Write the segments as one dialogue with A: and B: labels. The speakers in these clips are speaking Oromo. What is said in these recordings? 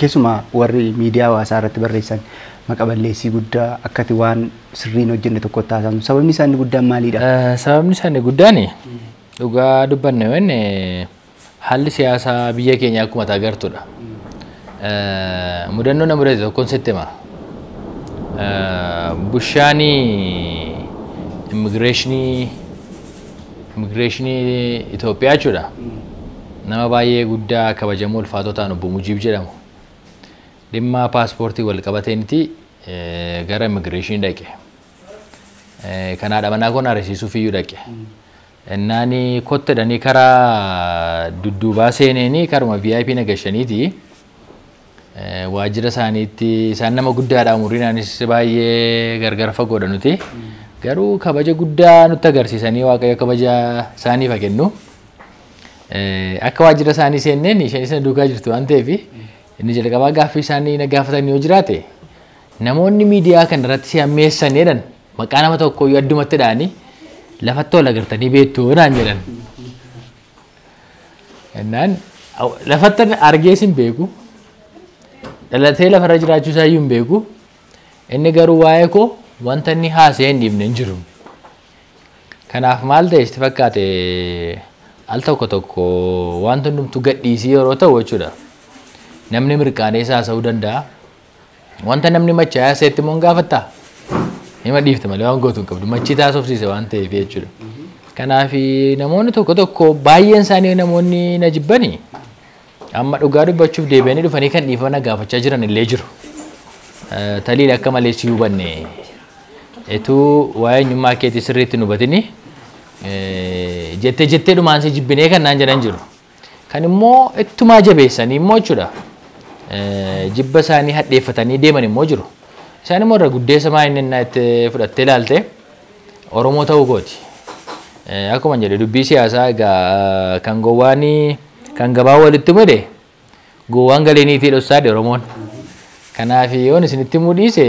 A: keessumaa warri miidiyaa hawaasaa irratti barreessan maqaballeessii guddaa akkati waan sirriin hojjenne tokko taasisan sababni isaanii guddaan maalidha?
B: Sababni isaanii guddaan dhugaa dubbanne wenne haalli siyaasaa biyya keenya akkuma agartudha. Mudannoo nama mudate tokkoon sitti hima. Bushaanii immigireeshinii Itoophiyaa jechuudha. Nama baay'ee guddaa kabajamoo ulfaatoo ta'an obbo Mujiib jedhamu. Dhimma paaspoortii wal qabateenitti gara immigireeshinii dhaqe. Kanaadha manaa kun arisiisuuf iyyuu dhaqe. Naani kottadhanii karaa dudduubaa seeneenii karuma VIP nagashaniiti. Waajjira isaaniitti isaan nama guddaadha umuriinaanis baay'ee gargar fagoodha nuti. Garuu kabaja guddaa nutti agarsiisanii waaqayyo kabaja isaaniif haa kennu. Akka waajjira isaanii seenneen isheen isa duukaa jirtu waan ta'eef inni jalqabaa gaaffii isaanii na gaafatanii yoo jiraate namoonni miidiyaa kana irratti si hammeessan jedhan maqaa nama tokko iyyuu addumatti dhaanii lafatti ol agartanii beektu naan jedhan. Innaan lafatti argees hin beeku. Dhalatee lafarra jiraachuu isaa iyyuu hin beeku. Inni garuu waa'ee koo wanta inni haasa'ee hin dhiifne hin jiru. Kanaaf maal ta'e sitti fakkaate al tokko wanta hundumtu gadhiisii yeroo ta'u jechuudha. Namni mirqaaneessa haasa'uu danda'a. Wanta namni machaa'aa seetti immoo hin gaafattaa? Nima dhiifte malee waan gootu hin qabdu. Machii taasofsiise waan ta'eef jechuudha. Kanaaf namoonni tokko baay'een isaanii namoonni na jibbanii amma dhugaa dubbachuuf deebi'anii dhufanii kan dhiifama gaafachaa jiran illee jiru. Taliidha akka malee si hubanne. Etuu waa'ee eenyummaa keetii sirriitti nu hubatini. Jettee dhumaan si jibbinee kan naan jedhan jiru. Kan immoo ittumaa jabeessanii immoo jechuudha. Jibba isaanii hadheeffatanii deeman immoo jiru. Isaan immoo irra guddeessa maa inni itti fudhattee ilaalte Oromoo ta'uu kooti. Akkuma jedhe dubbii siyaasaa egaa kan gowwaanii kan gabaa walitti mude gowwaan galeeniitii dhossaadhe Oromoon. Kanaaf yoon isinitti mudhiise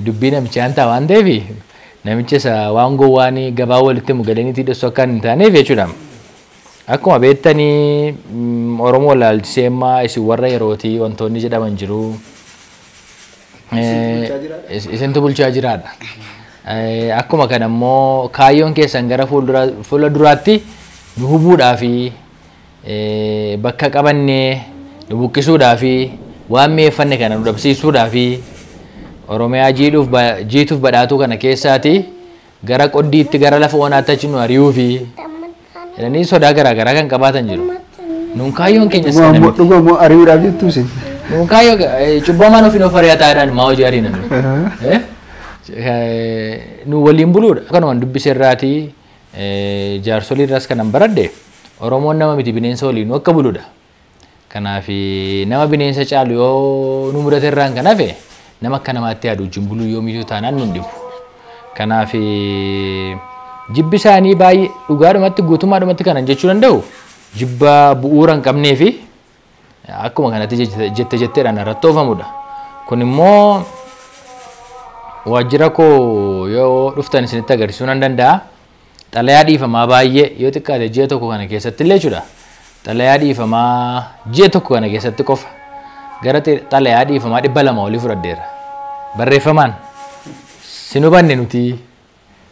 B: dubbii namichaan ta'a waan ta'eef namicha isa waan gowwaanii gabaa walitti mugaleeniitii dhossuu akka hin taaneef jechuudha. Akkuma beektanii Oromoo ilaalchisee ammaa isin warra yerootii wantoonni jedhaman jiru. Isintu bulchaa jiraadha. Akkuma kana immoo kaayyoon keessan gara fuula duraatti nu hubuudhaa fi bakka qabannee nu buqqisuudhaa fi waan mi'eeffanne kana nu dhabsiisuudhaa fi Oromiyaa jiituuf badhaatuu kana keessaati gara qoddiitti gara lafa onaatti achi nu ari'uu fi jedhanii sodaa garaagaraa kan qabaatan jiru. Nuun kaayyoon keenya sana
A: dhugaa moo ari'uudhaaf jettuu isin?
B: Nuun kaayyoo cubbamaan ofiin of ari'ataadhaan maa hojii ariin nu waliin buluudha. Kanumaan dubbise irraatii jaarsolii irraas kanan baradhe Oromoon nama miti bineensa waliin akka buluudha. Kanaaf nama bineensa caalu yoo nu mudate irraan kan hafe nama akka namaatti yaadu wajjin buluu yoo miituu taanaan nun dhibu. Kanaaf jibbi isaanii baay'ee dhugaadhumatti guutummaadhumatti kanan jechuu danda'u jibba bu'uura hin qabnee fi akkuma kanatti jetteedhaan irratti oofamudha. Kun immoo waajjira koo yoo dhuftan isinitti agarsiisuu nan danda'a. Xalayaa dhiifamaa baay'ee yoo xiqqaate ji'a tokko kana keessatti illee jechuudha. Xalayaa dhiifamaa ji'a tokko kana keessatti qofa gara xalayaa dhiifamaa 200 olii fudhadheera. Barreeffamaan sin hubanne nuti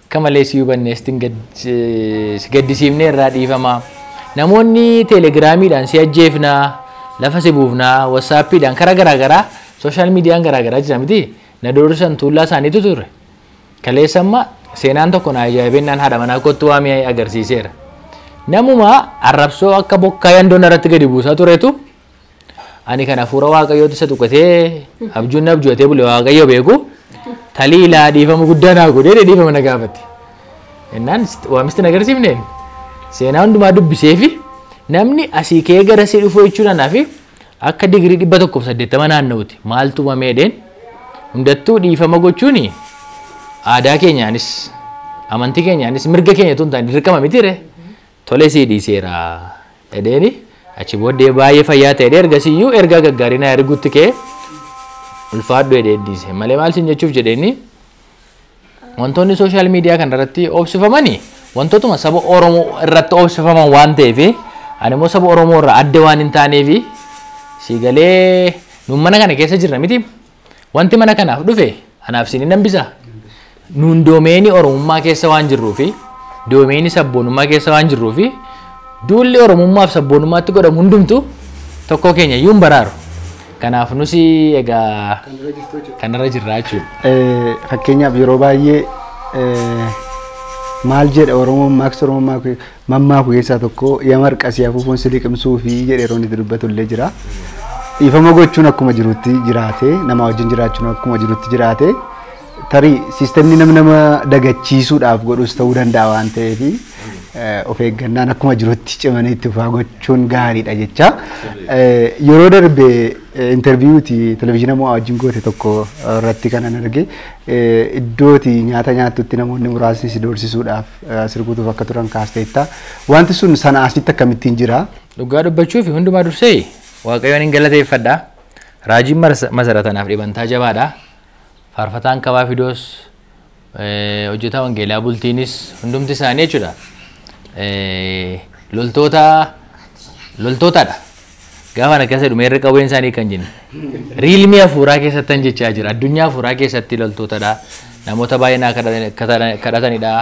B: kamalee si hubanne si gaddisiifnee irraa dhiifamaa. Namoonni teelegiraamiidhaan si ajjeefnaa, lafa si buufnaa, wasaappiidhaan karaa garaagaraa, sooshaal miidiyaan garaagaraa jira miti. Na doorsan tuullaa isaaniitu ture. Kaleessa amma seenaan tokko na ajaa'ibennaan haadha manaa kottu waamee agarsiiseera. Namuma arrabsoo akka bokkaa yandoon irratti gadi buusaa turetu ani kana fuura waaqayyooti isa tuqatee abjuun abjuutee bule waaqayyo beeku taliilaa dhiifama guddaa naa godhee dhiifama na gaafate. Innaan waamisti na agarsiifneen seenaa hundumaa dubbisee fi namni asii kee gara si dhufuu jechuudhaan fi akka digirii 180 naanna'uti maaltu mameedheen hundattuu dhiifama gochuuni aadaa keenyaanis amantii keenyaanis mirga keenya tun ta'an dirqama mitiire tole sii dhiiseera edheeni achi booddee baay'ee fayyaa ta'e ergasiyyuu ergaa gaggaarii na ergutti kee ulfaadhu edhee dhiise malee maal sin jechuuf jedheeni wantoonni sooshaal miidiyaa kana irratti oobsifamanii wantootuma saba Oromoo irratti oobsifaman waan ta'eef ani immoo saba Oromoo irraa adda waan hin taaneef si galee nuun mana kana keessa jirra miti wanti mana kanaaf dhufe anaaf isin nan bisa nuun doomeenii oromummaa keessa waan jirruufi doomeenii sabboonummaa keessa waan jirruufi duulli oromummaaf sabboonummaatti godhamu hundumtu tokko keenya iyyuu hin baraaru. Kanaaf nusi egaa kanarra jirra jechuudha.
A: Fakkeenyaaf yeroo baay'ee maal jedha oromummaa akka oromummaa mammaaku keessaa tokko yamar qasii afuufuun si liqimsuu fi jedhee yeroo inni dubbatu illee jira. Dhiifama gochuun akkuma jirutti jiraate nama wajjin jiraachuun akkuma jirutti jiraate tarii siistemni nama dagachiisuudhaaf godhus ta'uu danda'a waan ta'eef of eeggannaan akkuma jirutti cimanii itti fufaa gochuun gaariidha jecha. Yeroo darbe interviiyuuti televezyiina mo'aa wajjin goote tokko irratti kanan arge iddooti nyaata nyaattutti namoonni muraasni si doorsisuudhaaf sirbuutuuf akka turan kaasteetta. Wanti sun sana asitti akkamittiin jira?
B: Dhugaa dubbachuuf hundumaa dursee Waaqayyoon hin galateeffadha. Raajiin masaratanaaf dhibantaa jabaadha. Faarfataan kabaa fidoos hojjetaa wangeelaa bultiinis hundumti isaanii jechuudha. Loltootadha. Gaafa akkasii dhumeerri qawween isaanii kan jennu. Riilmii hafuuraa keessatti jechaa jira. Addunyaa hafuuraa keessatti loltootadha. Namoota baay'inaa kadhatanidha.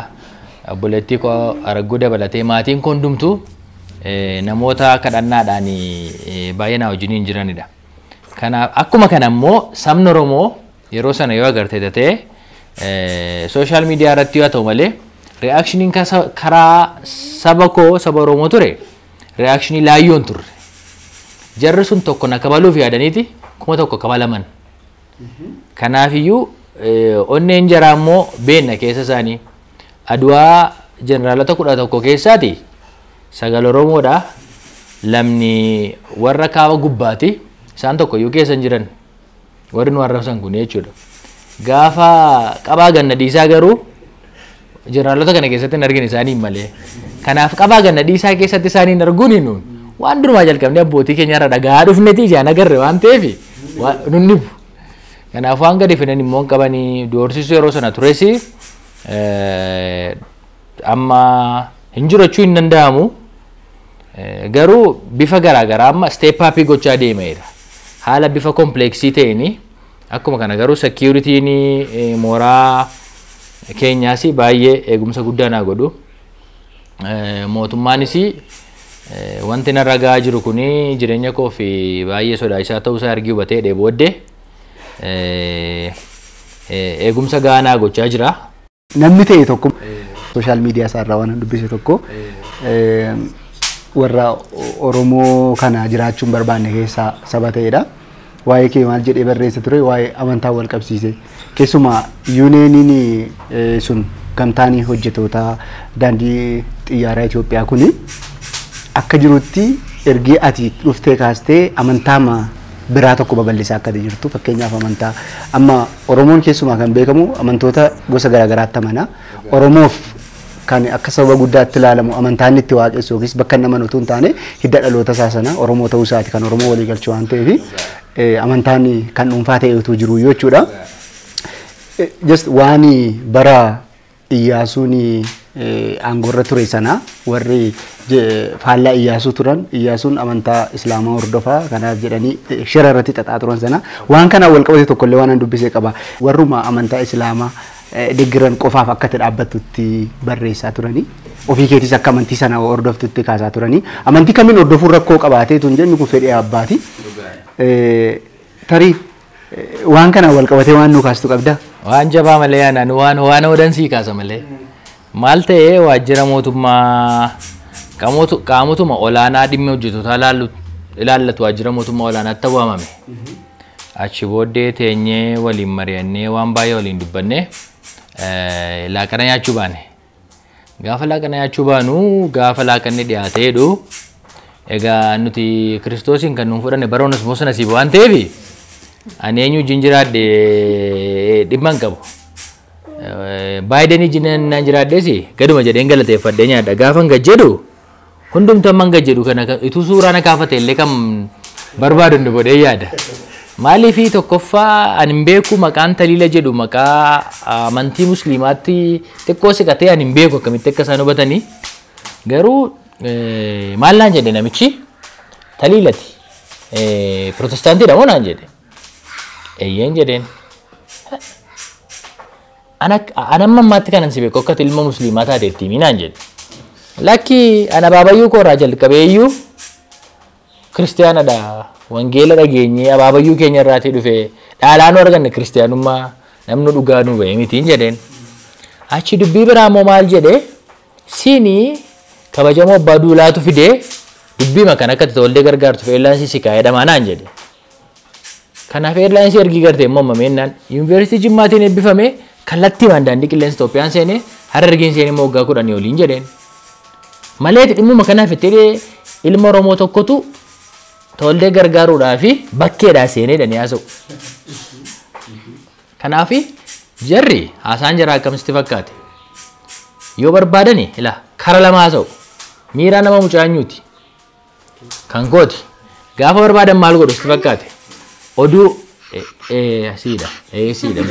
B: Obboleettii koo Araggoo dabalatee maatiin koo hundumtuu namoota kadhannaadhaan baay'inaa wajjin jiranidha. Kanaaf akkuma kana immoo sabni Oromoo yeroo sana yoo agarte ta'e sooshaal miidiyaa irratti yoo ta'u malee reaakshiniin karaa saba koo saba Oromoo ture reaakshinii laayyoon turre. Jarri sun tokko na kabaluuf yaadaniiti kuma tokko kabalaman. Kanaafiyyuu onneen jaraa immoo beenna keessa isaanii Aduwaa jeneraalota 11 keessaati. Sagal Oromoodha. Lamni warra kaaba gubbaati. Isaan tokko iyyuu keessa hin jiran. Warri nu arrabsan kun jechuudha. Gaafa qabaa ganna dhiisaa garuu jeneraalota kana keessatti hin argin isaanii malee. Kanaaf qabaa ganna dhiisaa keessatti isaanii hin arguun nuun waan durumaa jalqabnee abbootii keenya irra dhagaa dhufneeti ijaan agarre waan ta'eef nun dhibu. Kanaaf waan gadi fidan immoo qabanii doorsisuu yeroo sana turesi amma hin jirachuu hin danda'amu. Garuu bifa garaagaraa amma step up gochaa deemeera. Haala bifa kompleksii ta'een akkuma kana garuu security'n mooraa keenyaas baay'ee eegumsa guddaa naa godhu. Mootummaanis wanti narra gahaa jiru kun jireenya koo fi baay'ee sodaachisaa ta'uusaa argii hubatee dheebooddee eegumsa gahaa naa gochaa jira.
A: Namni ta'e tokko sooshaal miidiyaa isaarraa waan dubbise tokko warra Oromoo kana jiraachuun barbaanne keessaa saba ta'edha. Waa'ee kee maal jedhee barreessa ture waa'ee amantaa wal qabsiise. Keessumaa yuuneeniin sun gamtaanii hojjetoota daandii xiyyaaraa Itoophiyaa kuni akka jirutti ergee ati dhuftee kaastee amantaa biraa tokko babal'isaa akka jirtu fakkeenyaaf amantaa amma Oromoon keessumaa kan beekamu amantoota gosa garaagaraatti amana. Oromoof kan akka sababa guddaatti ilaalamu amantaan itti waaqessu yookiis bakka nama nutu hin taane hidda dhaloota isaa sana Oromoo ta'uu isaati kan Oromoo walii galchu waan ta'eef amantaan kan dhuunfaa ta'etu jiru jechuudha. Just waan bara Iyyaasuun aangorra ture sana warri faallaa Iyyaasuu turan Iyyaasuun amantaa Islaamaa hordofaa kanaaf jedhanii shira irratti xaxaa turan sana waan kana wal qabate tokkollee waan dubbisee qaba. Warruma amantaa Islaamaa deeggaran qofaaf akka dhaabbattutti barreessaa turanii ofii keetis akka amantii sana hordoftutti kaasaa turanii amantii kamiin hordofuun rakkoo qabaatee tun jennu kun fedhii abbaati. Tarii waan kana wal qabatee waan nu kaastu qabda.
B: Waan jabaa malee yaadaan waan odansii kaasa malee maal ta'ee waajjira mootummaa qaamotuma olaanaa dhimma hojjettoota ilaallatu waajjira mootummaa olaanaatti waamame. Achi booddee teenyee waliin mari'annee waan baay'ee waliin dubbannee laaqana nyaachuu baane. Gaafa laaqana nyaachuu baanu gaafa laaqanni dhiyaateedhu egaa nuti Kiristoosiin kan nuun fudhanne bara onas moosana siif waan ta'eef ani eenyu jiraadhe dhimma hin qabu. Baay'een ijinaan jiraadhes gaduma jedheen galateeffadhee nyaadha. Gaafa hin gajjedhu hundumtuu amma hin gajjedhu kana ituu suuraa na kaafate illee kan barbaadu inni godhee yaada. Maaliifii tokkoffaa ani hin beeku maqaan Taliila jedhu maqaa amantii musliimaatti xiqqoo siqatee ani hin beeku akkamitti akka isaan hubatanii garuu maal naan jedhe namichi Taliilati Protestaantiidha moo naan jedhe. Eeyyeen jedheen. Ana amma ammaatti kanan si beeku akka ilma musliimaa taateetti naan jedhe. Lakki ana abaabayyuu koorraa jalqabee iyyuu kiristiyaanadha. Wangeela dhageenyee abaabayyuu keenya irraatii dhufee dhaalaan arganne kiristiyaanummaa namni dhugaa nu ba'e mitiin jedheen. Achi dubbii biraa immoo maal jedhee siinii kabajamoo abbaa duulaatu fidee dubbii makan akka Tawaldee Gargaartuuf eellaansii si kaa'edhamaa naan jedhe. Kanaaf eellaansii ergii gartee immoo mammeennaan yuunivarsiitii Jimmaatiin eebbifame kallattii daandii qilleensa Itoophiyaan seenee Harargeen seenee immoo waggaa 10 oliin jedheen. Malee dhimmuma kanaaf itti ilma Oromoo tokkotu Tawaldee gargaaruudhaa fi bakkeedhaa seenee dhanii haasa'u. Kanaaf jarri haasaan jaraa akkamitti fakkaate? Yoo barbaadani ilaa kara lama haasa'u. Miiraa nama mucaanyuuti. Kan kooti. Gaafa barbaadan maal godhu sitti fakkaate? Oduu asiidha. Siidha.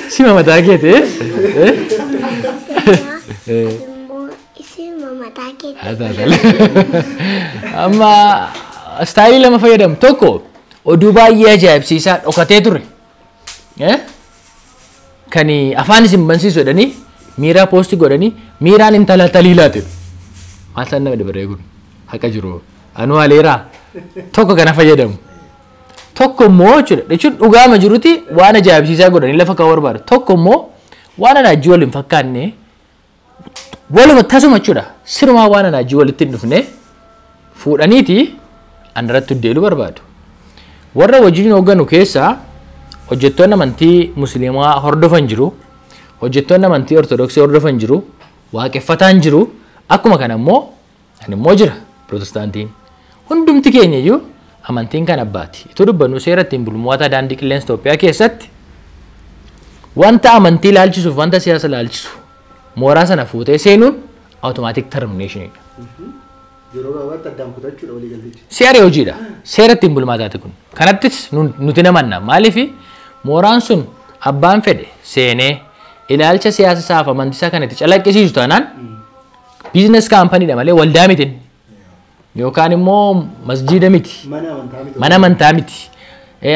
B: Sima mataa keeti. Amma istaayilii lama fayyadamu tokko oduu baay'ee ajaa'ibsiisaa dhokatee ture. Kan afaan isin bansiisu jedhanii miiraa poostii godhanii miiraan intala taliilaati. Maal san nama dabaree kun haqa jiru. Anuu aleeraa tokko kana fayyadamu. Tokko immoo jechuun dhugaama jiruti waan ajaa'ibsiisaa godhanii lafa kaa'uu barbaadu. Tokko immoo waan anaajii waliin fakkaanne waluma tasuma jechuudha. Sirumaa waan anaajii walitti hin dhufne fuudhaniiti andarratti deelu barbaadu. Warra wajjin hoogganu keessaa hojjettoonni amantii musliimaa hordofan jiru. Hojjettoonni amantii ortodoksii hordofan jiru. Waaqeffataan jiru. Akkuma kana immoo jira protestaantiin. Hundumti keenya iyyuu amantiin kan abbaati. Ituu dubbannu seera ittiin bulmaata daandii qilleensa Itoophiyaa keessatti wanta amantii ilaalchisuuf wanta siyaasa ilaalchisu mooraa sana fuutee seenuun automatic terminationidha.
A: Yeroo gabaatti addaan kutachuudha walii galteetti.
B: Seera hojiidha. Seera ittiin bulmaataati kun. Kanattis nuti namanna. Maaliif mooraan sun abbaan fedhe seenee ilaalcha siyaasa isaaf amantiisaa kan itti calaqqisiisu taanaan biizines kaampaniidha malee waldaa miti. Yookaan immoo masjiida miti. Mana amantaa miti.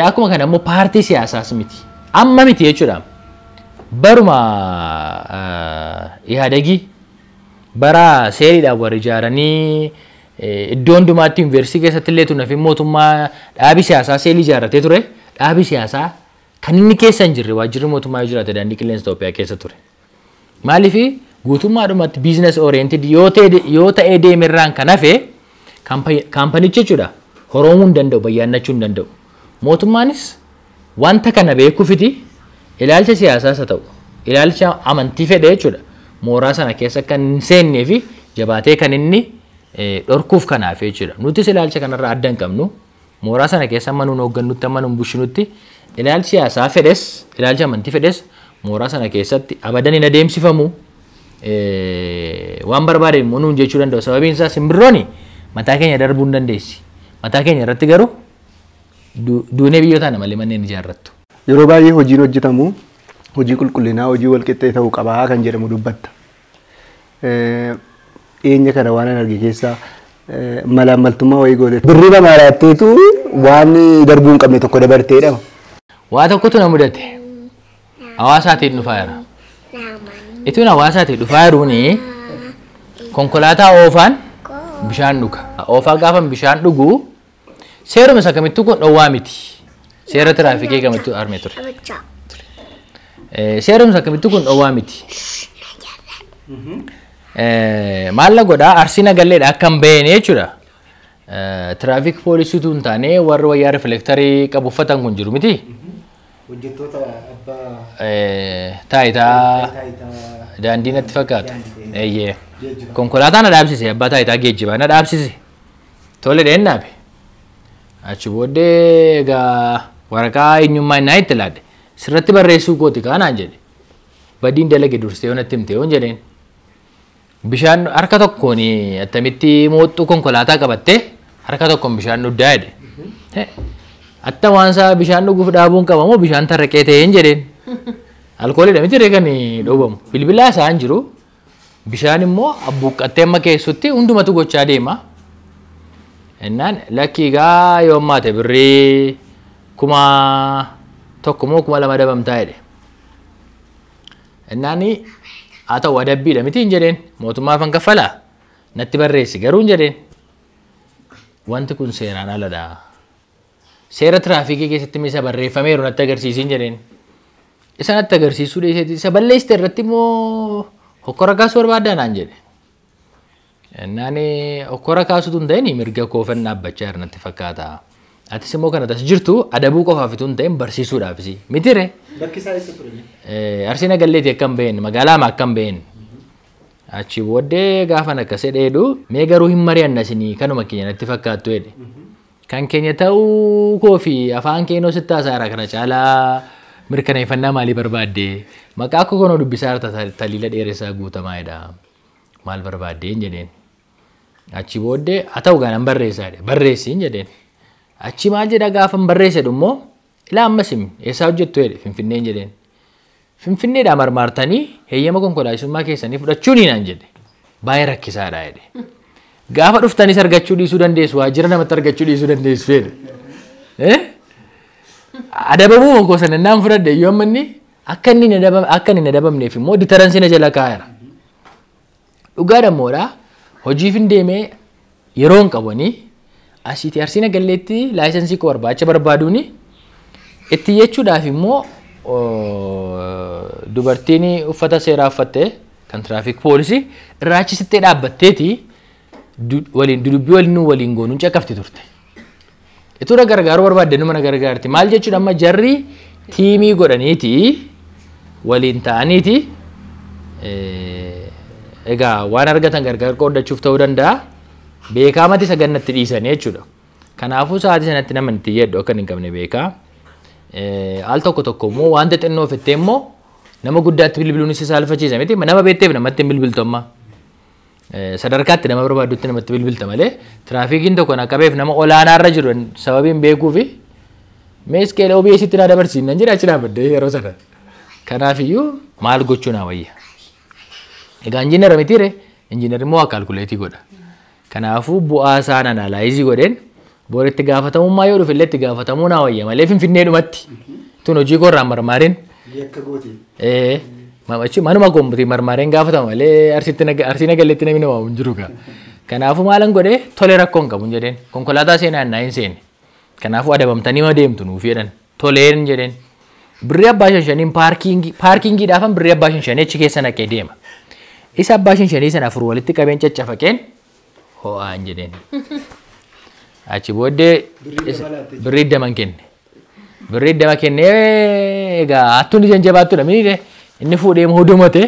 B: Akkuma kana immoo paartii siyaasaas miti. Amma miti jechuudha. Baruma Ihaadegii bara seeriidhaan warri ijaaranii iddoo hundumaatti yuunivarsiitii keessatti illee tunafi mootummaa dhaabii siyaasaa seelii ijaarratee ture. Dhaabii siyaasaa kan inni keessa hin jirre waajjirri mootummaa jiraate daandii qilleensa Itoophiyaa keessa ture. Maaliif guutummaadhumatti biizines oriented yoo ta'ee deemerraan kan hafe kaampanicha jechuudha horoomuu hin danda'u bayyaannachuu hin danda'u. Mootummaanis wanta kana beekuufiti ilaalcha siyaasaas haa ta'u ilaalcha amantii fedhe jechuudha mooraa sana keessa kan hin seennee fi jabaatee kan inni dhorkuuf kanaaf jechuudha. Nutis ilaalcha kanarraa adda hin qabnu mooraa sana keessa amma nuun hooggannutti amma nuun bushinutti ilaalchi siyaasaa fedhes ilaalcha amantii fedhes mooraa sana keessatti abadan hin adeemsifamu. Waan barbaade immoo nuun jechuu danda'u. Sababiin isaa simbirrooni mataa keenya darbuu hin dandeessi. Mataa keenya irratti garuu duunee biyyoota malee manneen ijaarrattu.
A: Yeroo baay'ee hojiin hojjetamu hojii qulqullinaa hojii walqixxee ta'uu qabaa kan jedhamu dubbatta. Dhiyeenya kana waan arge keessaa malaamaltummaa wayii goote. Birrii namaa laatteetu waan darbuu hin qabne tokko dabarteedha.
B: Waa tokkotu na mudate. Hawaasaatiin dhufaa jira. Ituun hawaasaatiin dhufaa jiruuni konkolaataa oofaan bishaan dhuga. Oofaa gaafa bishaan dhugu seeruma isa kamittuu kun dhowwaa miti. Seera tiraafikii kamittuu armee ture. Seeruma isa kamittuu kun dhowwaa miti. Maalla godhaa arsii nagalleedha akka hin beekne jechuudha. Tiraafik poolisiitu hin taane warri wayyaa riflektarii qabu uffatan kun jiru miti.
A: Hojjettoota abbaa
B: taayitaa daandii natti fakkaata. Konkolaataa na dhaabsise abbaa taayitaa geejjibaa na dhaabsise. Tole dheennaaf. Achi booddee egaa waraqaa eenyummaa innaa itti laadde sirratti barreessuu kooti kaanaan jedhe. Badiin dalage dursitee yoo natti himte yoon jedheen. Bishaan harka tokkoon attamitti mooxxuu konkolaataa qabattee harka tokkoon bishaan dhuddaa jedhe. Atta waan isaa bishaan dhuguuf dhaabuun qabamoo bishaan tarraqee ta'een jedheen. Alkooliidha miti kan dhoobamu. Bilbilaa isaan jiru Bishaan immoo abbuuqqattee amma keessutti hundumatu gochaa deema. Innaan lakkii gaa yoo ammaate birrii 1,000 moo 2,000 dabamtaa jedhe. Innaan haa ta'u adabbiidha miti hin jedheen mootummaaf hin kaffalaa natti barreessi garuu hin jedheen. Wanti kun seeraan aladha. Seera tiraafikii keessatti isa barreeffameeru natti agarsiisi hin jedheen. Isa natti agarsiisuu dhiiseeti isa balleessite irratti immoo hokkora kaasuu barbaadaa naan jedhe. Innaan hokkora kaasutu hin ta'in mirga koofan dhaabbachaa jira natti fakkaata. Atis immoo kana tas jirtu adabuu qofaaf utuu hin ta'in barsiisuudhaafisi. Mitire?
A: Bakki isaa eessa ture?
B: Arsii Nagalleeti akkam ba'een magaalaa ma akkam ba'een. Achi booddee gaafa akkasii dheedu mee garuu hin mari'anna isinii kanuma keenya natti fakkaattu jedhe. Kan keenya ta'uu koo fi afaan keenoo sitti haasaara kana caalaa mirkaneeffannaa maalii barbaadde maqaa akka konoo dubbisaa taliila dheeressaa guutamaa jedha. Maal barbaadde hin jedheen. Achi booddee haa ta'u gaanaan barreessaa jedhe barreessi hin jedheen. Achi maal jedha gaafa barreesse immoo ilaa ammas eessaa hojjettu jedhe Finfinnee hin jedheen. Finfinneedhaa marmaartanii heeyyama konkolaachisummaa keessanii fudhachuun naan jedhe. Baay'ee rakkisaadha jedhe. Gaafa dhuftanis argachuu dhiisuu dandeessu waajjira namatti argachuu dhiisuu dandeessu jedhe. Adabamuu gosa nannaan fudhadhe yoo amma inni akka inni hin adabamneef immoo ditaransi na jala kaa'eera. Dhugaa dammoodha hojiif hin deemee yeroo hin qabanii asiiti Arsii Nagalleetti laayisensii koo barbaacha barbaaduuni itti jechuudhaaf immoo dubartiin uffata seeraa uffatte kan tiraafik poolisii irraachisittee dhaabbatteeti waliin dudubbii waliin goonuun cakkafti turte. Ituu na gargaaruu barbaadde numa na gargaarti. Maal jechuudha amma jarri tiimii godhaniiti waliin ta'aniiti egaa waan argatan gargaar qoodachuuf ta'uu danda'a. Beekaamati sagannatti dhiisanii jechuudha. Kanaafuu sa'aatii sanatti nama itti jedhu akka hin qabne beekaa. Al tokko immoo wanta xinnoo ofittee immoo nama guddaatti bilbiluun isa saalfachiisa miti nama beekteef namatti hin bilbiltu amma. Sadarkaatti nama barbaadutti namatti bilbilta malee tiraafikiin tokko naqabeef nama olaanaarra jiru sababiin beekuufi mees qeela OBS'tti na dabarsiin nan jedha achi dhaabbadde yeroo sana. Kanaafiyyuu maal gochuu naa wayya. Egaa injiinara mitiire injiinarri immoo kaalkuleetii godha. Kanaafuu bu'aa isaan analaayizii godheen booritti gaafatamummaa yoo dhufe illee itti gaafatamuu naa wayya malee Finfinnee dhumatti tun hojii korraan marmaariin.
A: Yakka gooti.
B: Mamachi manuma gomboti marmaariin gaafatama malee Arsii Nagalleetti namni nama hin jiru gaa. Kanaafuu maalan godhee tolee rakkoon qabu hin jedheen konkolaataa seenaa innaa hin seenne. Kanaafuu adabamtanii ma deemtu nuuf jedhan toleen jedheen. Birrii abbaa shanshaniin paarkiingiidhaafan birrii abbaa shanshanii achi keessa naqee deema. Isa abbaa shanshanii sana afur walitti qabeen caccafaqeen ho'aa hin jedheen. Achi booddee birrii daman kenne. Birrii dama kennee egaa hattuun ijaan jabaattuudha miidhe inni fuudhee hodumate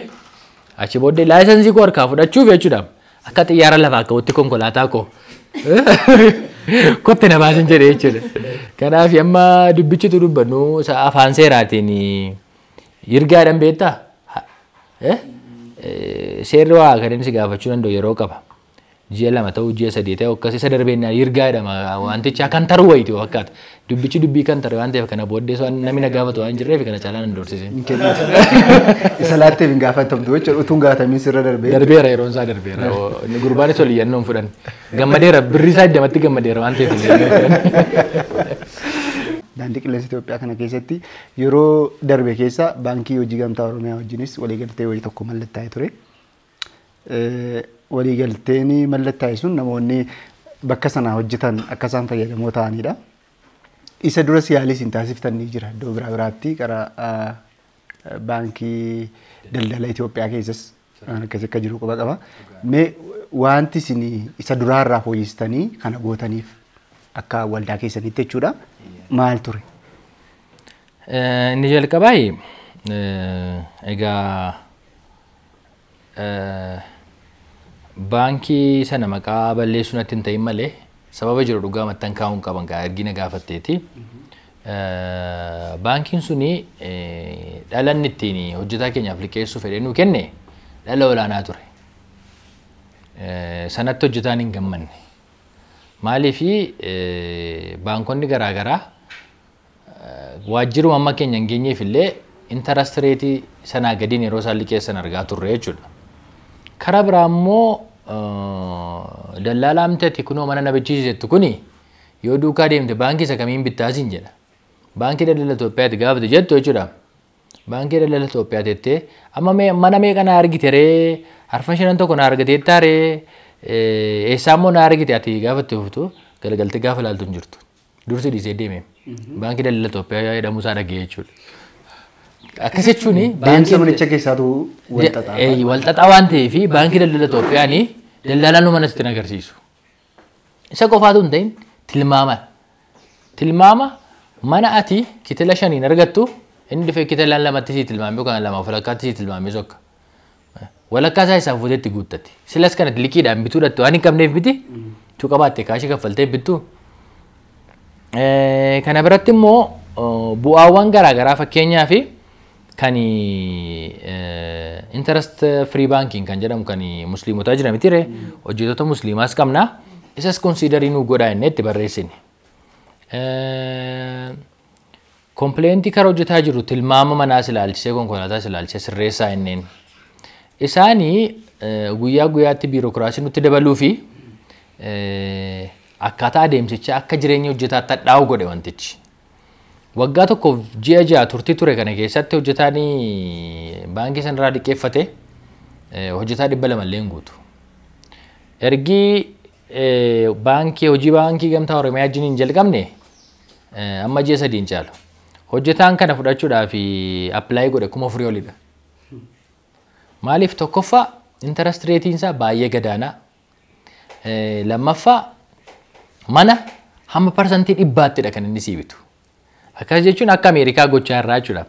B: achi booddee laayisensii koo harkaa fudhachuuf jechuudha. Akka xiyyaara lafaa ka'utti konkolaataa koo kotte na baasin jedhee jechuudha. Kanaaf amma dubbichitu dubbannu afaan seeraatiin yirgaadhaan beektaa? Seerri waa kan inni si gaafachuu danda'u yeroo qaba. Ji'a 2 ta'uu ji'a 3 ta'uu akkasii isa darbeen yirgaadhama wanticha kan taru wayiiti fakkaata. Dubbichi dubbii kan taru waan ta'eef kana booddee namni na gaafatu waan jirreef kana caalaan hin doorsise.
A: Isa laatteef hin gaafatamtu jechuudha utuun gaafatamin sirra darbee.
B: Darbeera yeroon isaa darbeera. Gurbaanis ol iyyannoon fudhan. Gammadeera birrii isaa iddamatti gammadeera waan ta'eef.
A: Daandii qilleensa Itoophiyaa kana keessatti yeroo darbe keessa baankii hojii gamtaa Oromiyaa wajjinis waliigaltee wayii tokko mallattaa'ee ture. Waliigalteen mallattaa'e sun namoonni bakka sana hojjetan akka isaan fayyadamoo ta'anidha. Isa dura yaalii isin taasiftan ni jira iddoo biraatti karaa baankii daldala Itoophiyaa keessas akkasii akka jiru quba qaba. Mee wanti isin isa duraarraa fooyyistanii kana gootaniif akka waldaa keessanitti jechuudha maal ture?
B: Inni jalqabaa egaa baankii sana maqaa balleessuu natti hin ta'in malee sababa jiru dhugaa maxxan kaa'uun qaban argina gaafatteeti. Baankiin suni dhalanni ittiin hojjetaa keenyaaf liqeessuu fedhee nuu kenne dhala olaanaa ture. Sanatti hojjetaan hin gammanne. Maaliifi baankonni garaagaraa waajjiruma amma keenya hin geenyeef illee interest rate sanaa gadiin yeroo isaan liqeessan argaa turre jechuudha. Karaa biraa immoo dallaalaa miti kunoo mana na beeksisettu kuni yoo duukaa deemte baankii isa kamiin bittaasiin jedha. Baankii daldala Itoophiyaatti gaafate jettu jechuudha. Baankii daldala Itoophiyaa tettee amma mana meeqa na argite ree harfa shanan tokko na argateettaa ree eessaa immoo na argite ati gaafatte fuftu galagaltee gaafa laaltu hin jirtu. Dursi dhiisee deeme. Baankii daldala Itoophiyaa jedhamu isaa dhagee jechuudha. Akkas jechuun
A: Deemsa manicha keessaatu
B: walxaxaa waan ta'eef baankii daldala Itoophiyaan daldalaan mana sitti agarsiisu. Isa qofaatu hin ta'in tilmaama mana ati kitila shaniin argattu inni dhufee kitilaan lamatti sii tilmaamee yookaan lamaaf walakkaatti sii tilmaamee sokka. Walakkaa isaa isaaf fuutetti guuttatti. Silas kanatti liqiidhaan bituudhaatti waan hin qabneef biti tu qabaatte kaashii kaffaltee bittu. Kana biratti immoo bu'aawwan garaagaraa fakkeenyaaf kan interest free banking kan jedhamu kan musliimotaa jira miti ree hojjettoota musliimaas qabna isas konsiidarii nu godhaa inni itti barreessine. Kompleentii kara hojjetaa jiru tilmaama manaas ilaalchisee konkolaataas ilaalchisee sirreessaa inneen. Isaanii guyyaa guyyaatti biirokiraasii nutti dabaluu fi akkaataa adeemsichaa akka jireenya hojjetaatti hadhaa'u godhe wantichi. Waggaa tokkoof ji'a ja'a turtii ture kana keessatti hojjetaan baankii sanarraa liqeeffate hojjetaa 200 illee hin guutu. Ergi hojii baankii gamtaa Oromiyaa wajjin hin jalqabne amma ji'a 3 hin caalu. Hojjetaan kana fudhachuudhaaf appilaayi godhe 4,000 olidha. Maaliif tokkoffaa interest reetiin isaa baay'ee gadaanaa. Lammaffaa mana hamma parsantii 100ttidha kan inni sii bitu. Akkas jechuun akka Ameerikaa gochaa irraa jechuudha.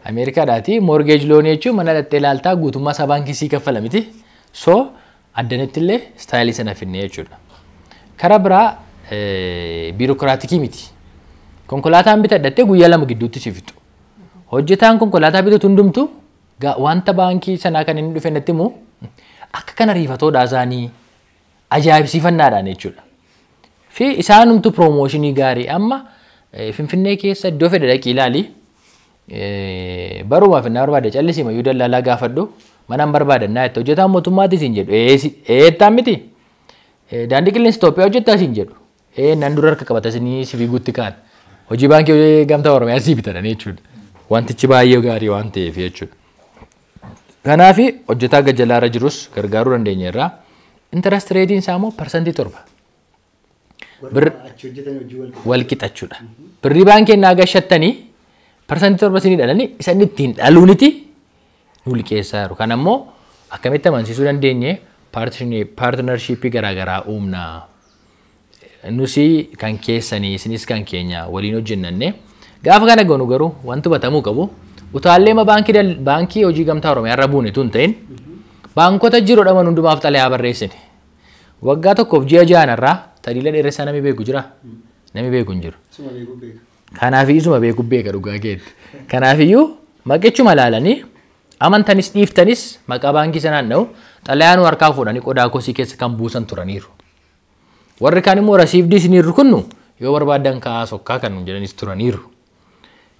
B: Ameerikaadhaati mortgage loan jechuun mana dhattee ilaaltaa guutummaa isaa baankii sii kaffala miti. So addanatti illee istaayilii sana finne jechuudha. Karaa biraa biirokiraatikii miti. Konkolaataan bitadhattee guyyaa 2 gidduutti si fixu. Hojjetaan konkolaataa bitatu hundumtu wanta baankii sanaa kan inni dhufe natti immoo akka kana riifatoodhaa isaanii ajaa'ibsiifannaadhaan jechuudha. Fi isaanumtu promooshinii gaarii amma Finfinnee keessa iddoo fedhe dhaqii ilaali. Barumaaf na barbaade callisii mayyuu dallaalaa gaafadhu manaan barbaadannaa itti hojjetaan mootummaatii siin jedhu eettaan miti. Daandii qilleensa Itoophiyaa hojjettaa siin jedhu. Nan dura harka qabatasanii si fiiguutti kaan. Hojii baankii gamtaa Oromiyaa sii bitatan jechuudha. Wantichi baay'ee gaarii waan ta'eef jechuudha. Kanaaf hojjetaa gajjalaarra jirus gargaaruu dandeenya irraa. Interest reetiin isaa immoo parsantii 7. Wal qixachuudha. Birrii baankii naa gashattanii parsantii 7 sinii dhalanii isan ittiin dhaluuniti nu liqeessaa jiru. Kana immoo akkamitti amansiisuu dandeenye paartinarshiippii garaagaraa uumna. Nusi kan keessanii isinis kan keenya waliin hojjennanne gaafa kana goonu garuu wanti batamuu qabu. Utaallee baankii hojii gamtaa Oromiyaa irra buune tun ta'in baankota jiru dhaman hundumaaf xalayaa barreessine. Waggaa tokkoof ji'a ja'anarraa taliila dheeressaa namni beeku jira. Namni beeku hin jiru. Kanaaf isuma beeku beeka dhugaa keetti. Kanaafiyyuu maqechuma laalanii amantanis dhiiftanis maqaa baankii sanaan dha'u xalayaa nu harkaa fuudhanii qodaa kosii keessa kan buusan turaniiru. Warri kaan immoo rasiifdii isiniirru kunnu yoo barbaadan kaa'aa sokkaa kan jedhanis turaniiru.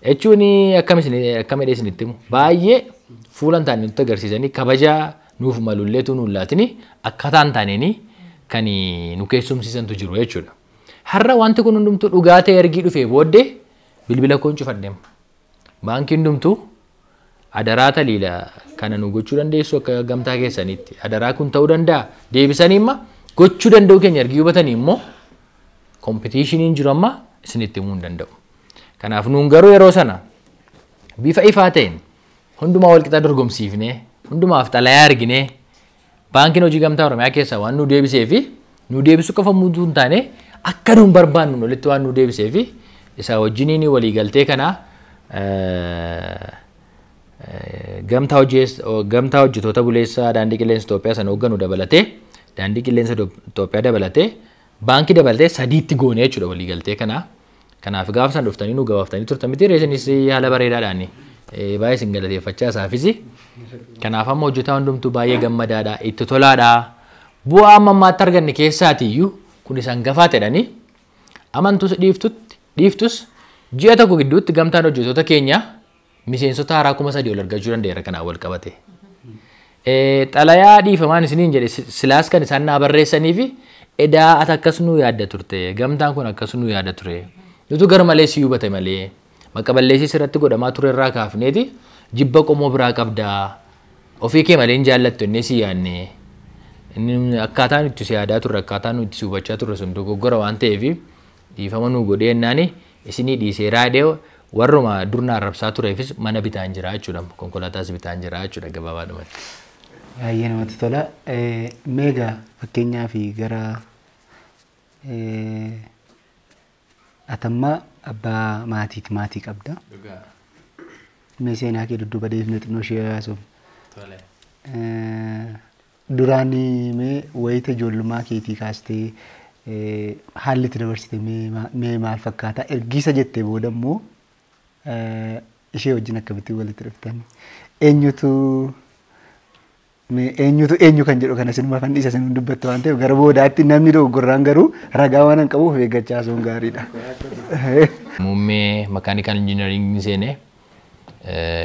B: Jechuun akkamidha isinitti himu baay'ee fuulan taane nutti agarsiisanii kabajaa nuuf malulleetu nuun laatini akkaataan taaneenii kan nu keessumsiisantu jiru jechuudha. Har'a wanti kun hundumtuu dhugaa ta'e ergii dhufee booddee bilbila koon cufadheema. Baankiin hundumtuu adaraa taliila kana nu gochuu dandeessu akka gamtaa keessanitti adaraa kun ta'uu danda'a deebisanii imma gochuu danda'u keenya ergii hubatanii immoo kompitiishiniin jiru amma isinitti himuu hin danda'u. Kanaaf nuun garuu yeroo sana bifa ifaa ta'een hundumaa walqixa dorgomsiifnee hundumaaf xalayaa arginee baankiin hojii gamtaa Oromiyaa keessaa waan nu deebisee fi nu deebisu qofa muutuu hin taane akka nuun barbaannu walitti waan nu deebisee fi isa wajjiniin walii galtee kana gamtaa hojjetoota buleessaa daandii qilleensa Itoophiyaa sana hoogganu dabalatee daandii qilleensa Itoophiyaa dabalatee baankii dabalatee sadiitti goone jechuudha walii galtee kana. Kanaaf gaafa san dhuftanii nu gabaaftanii turtan miti reesinis haala bareedaadhaan baay'ee isin galateeffachaa isaafis. Kanaaf amma hojjetaa hundumtuu baay'ee gammadaadha itti tolaadha. Bu'aa amma ammaatti arganne keessaatiiyyuu kun isaan gafaa ta'edhanii amantus dhiiftus ji'a tokko gidduutti gamtaan hojjetoota keenya miseensota haaraa 3,000 ol argachuu danda'eera kanaan wal qabate. Xalayaa dhiifamaan isiniin jedhe silaas kan isaan naa barreessanii fi edaa ati akkas nu yaadda turte gamtaan kun akkas nu yaadda ture nutu gar malee si hubate malee maqaballeessi sirratti godhamaa ture irraa kaafneeti jibba qomoo biraa qabdaa ofii kee malee hin jaallattu inni si yaadne inni akkaataan itti si yaadaa turre akkaataan itti si hubachaa turre sun dogoggora waan ta'eef dhiifama nu godhee ennaani isinii dhiisee raadiyoo warruma durna arrabsaa tureefis mana bitaan jira jechuudha konkolaataas bitaan jira jechuudha gabaabaadhumatti.
A: Baay'ee namatti tola. Meegaa fakkeenyaa fi gara atamma abbaa maatii qabda. Mee seenaa kee dudduuba deebinee xinnoo ishee haasofnu. Duraanii mee wayita ijoollummaa keetii kaastee haalli itti dabarsite mee maal fakkaata? Ergiisa jettee booda immoo ishee wajjin akkamitti walitti dhuftan? Eenyu kan jedhu kana sinuma fandisa sin dubbattu waan ta'eef gara boodaatti namni dogoggorraan garuu ragaa waan hin qabuuf eeggachaa sun gaariidha.
B: Muummee makaanikaal injiinaringii seenee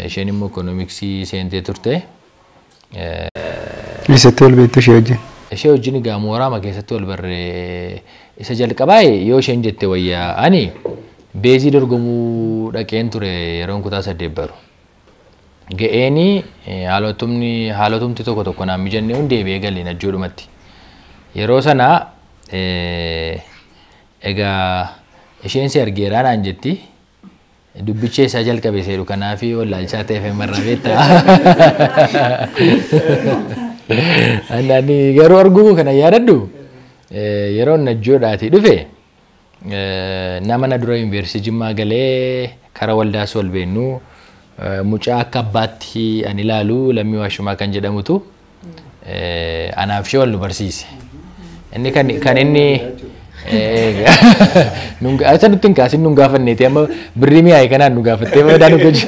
B: isheen immoo ikoonomiksii seentee turte.
A: Eessatti wal beektu ishee wajjin?
B: Ishee wajjin egaa mooraama keessatti wal barree isa jalqabaa yoo isheen jette wayyaa ani beezii dorgomuu dhaqeen ture yeroon kutaa 8 baru. Ga'eeni haalotumti tokko naan mijannee hundi deebi'ee galeen ajjoodhumatti. Yeroo sana egaa isheen si argeeraa naan jetti dubbicha isaa jalqabe seedu kanaafi wallaalchaa ta'eef marraa beektaa. Ani garuu arguu kana yaadadhu yeroo najjoodhaatii dhufe nama na dura yuunivarsiitii Jimmaa galee karaa waldaas wal beennu mucaa akka abbaatti ani ilaalu Lammii Waashumaa kan jedhamutu anaaf ishee wal nu barsiise. Inni kan inni asa nutti hin kaasin nun gaafanneeti amma birrii mi'aayi kanaan nu gaafattee fayidaa nu gocha.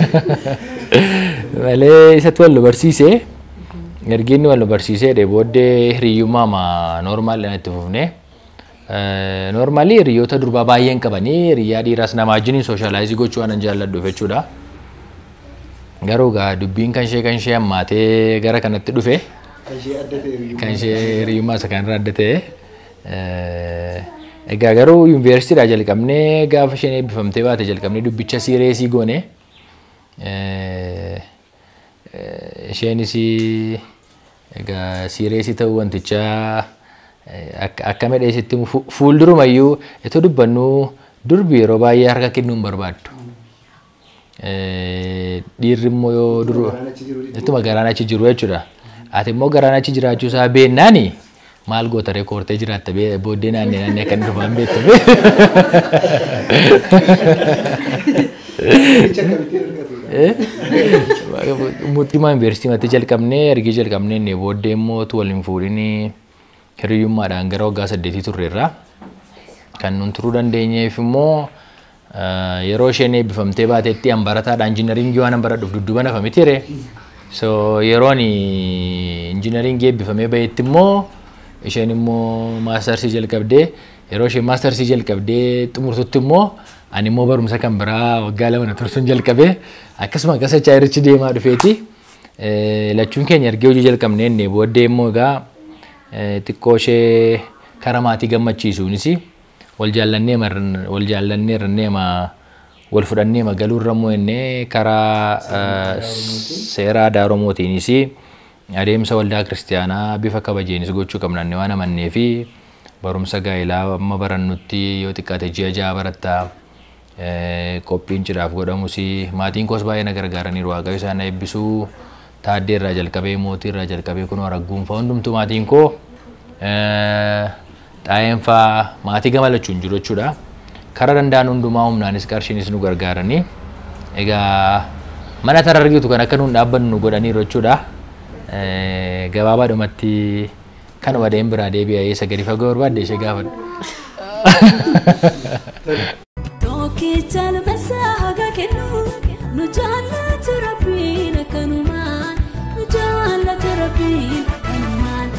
B: Malee isatti wal nu barsiise. Ergiinni wal nu barsiisee booddee hiriyyummaa noormaal itti fufne. Noormaali hiriyoota durbaa baay'een qabanii hiriyyaa dhiiraas nama wajjin sooshaalaayizii gochuu waan jaalladhuuf jechuudha. Garuu gaa dubbiin kan ishee hammaatee gara kanatti dhufe kan ishee hiriyyummaa isa kanarra adda ta'e. Egaa garuu yuunivarsiitiidhaa jalqabnee gaafa isheen eebbifamtee baate jalqabnee dubbicha siireesii goone. Isheenis egaa siireesii ta'uu wantichaa akka medheessitti fuuldurumayyuu itoo dubbannu durbi yeroo baay'ee harka kennuu hin barbaaddu. Dhiirri immoo yoo duru ittuma garaan achi jiru jechuudha. Ati immoo garaan achi jiraachuu isaa beennaani maal goota reekoortee jiraatta booddee naannee akka dhufaan beektu. Muuxximaa yuunivarsiitii jalqabnee ergii jalqabnee inni booddee immoo tu waliin fuudhinii hiriyyummaadhaan gara waggaa 8 turreerra. Kan nun turuu dandeenyeef immoo yeroo isheen eebbifamtee baatetti barataadhaan injiinaringii waan baradhuuf dudduuba nafa mitiire. So yeroon injiinaringii eebbifamee bahetti immoo isheen immoo maastarsii jalqabdee yeroo isheen maastarsii jalqabdee xumurtutti immoo ani immoo barumsa kan biraa waggaa 2 tursuun jalqabee akkasuma akkas chaayirichi deemaa dhufeeti. Lachuun keenya ergee hojii jalqabnee inni booddee immoo egaa xiqqoo ishee karaa maatii gammachiisuunis wal jaallannee ranneema wal fudhannee magaluurra immoo inni karaa seera aadaa Oromootiinis adeemsa waldaa kiristaanaa bifa kabajeenis gochuu qabnanne waan amannee fi barumsa gaa'ilaa amma barannutti yoo xiqqaate ji'a 6 barattaa. Qophiin cidhaaf godhamus maatiin koos baay'ee na gargaaraniiru waaqayyo isaan eebbisuu taaddee irraa jalqabee mootii irraa jalqabee kunoo ragguunfaa hundumtuu maatiin koo xaa'eenfaa maatii gamalachuun jiru jechuudha. Karaa danda'an hundumaa humnaanis qarshiinis nu gargaaranii egaa mana tarargiitu kan akka nuun dhaabbannu nu godhaniiru jechuudha. Gabaabaadhumatti kanuma deem biraa deebi'ee isa gadi fagoo barbaadde ishee gaafadhu.
C: Kichal basaga kenu nujalla terapin kanuman nujalla terapin kanuman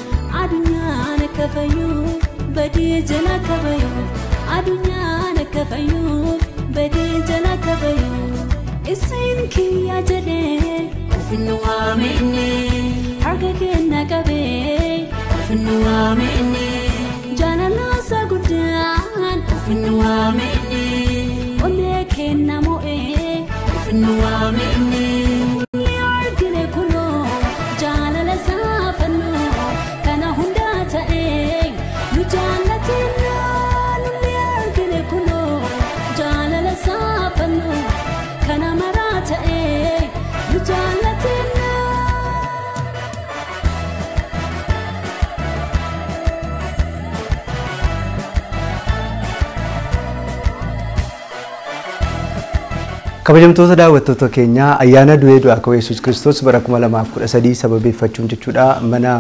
C: adunya nakafayu badi jala kafayu adunya nakafayu badi jala kafayu isin ki ajade finnuwa me'ne harka kenna qabe finnuwa me'ne jaalala sa guddaan finnuwa me'ne olle kenna mo'e finnuwa me'ne argine kuno jaalala sa fannu kana hunda ta'e nu jaalatina nulle argine kuno jaalala sa fannu kana mara ta'e nu jaalatina
A: kabajamtoota daawwattoota keenya ayyaana du'ee du'aa ka'uu Yesuus Kiristoos bara 2013 sababeeffachuun jechuudha mana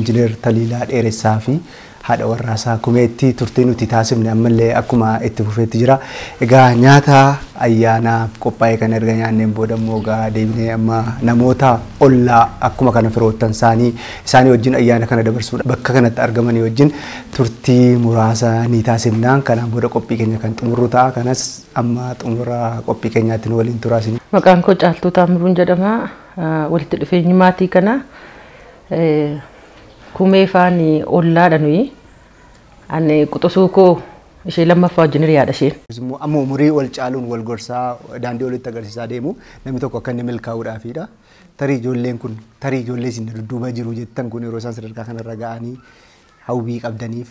A: injiinar Taliilaa Dheeressaa fi haadha warraasaa kumeetti turtii nuti taasifne ammallee akkuma itti fufeetti jira. Egaa nyaata ayyaanaaf qophaa'e kan erga nyaanneen booda immoo egaa deebinee amma namoota ollaa akkuma kana firoottan isaanii wajjin ayyaana kana dabarsuudha. Bakka kanatti argamanii wajjin turtii muraasa ni taasifnaan kanaan booda qophii keenya kan xumurru ta'a. Kanas amma xumura qophii keenyaatti nu waliin turaasini.
D: Maqaan koo Caaltuu Taamiruun jedhama. Walitti dhufeenyi maatii kana kumee faani ollaadha nuyi. Ani quxisuu koo ishee lammaffaa wajjin hiriyaadha isheen.
A: Amma umurii wal caaluun wal gorsaa daandii walitti agarsiisaa deemu namni tokko akka inni milkaa'uudhaafidha. Tarii ijoolleen kun tarii ijoollee isin dudduuba jiru jettan kun yeroo isaan sadarkaa kanarra ga'anii hawwii qabdaniif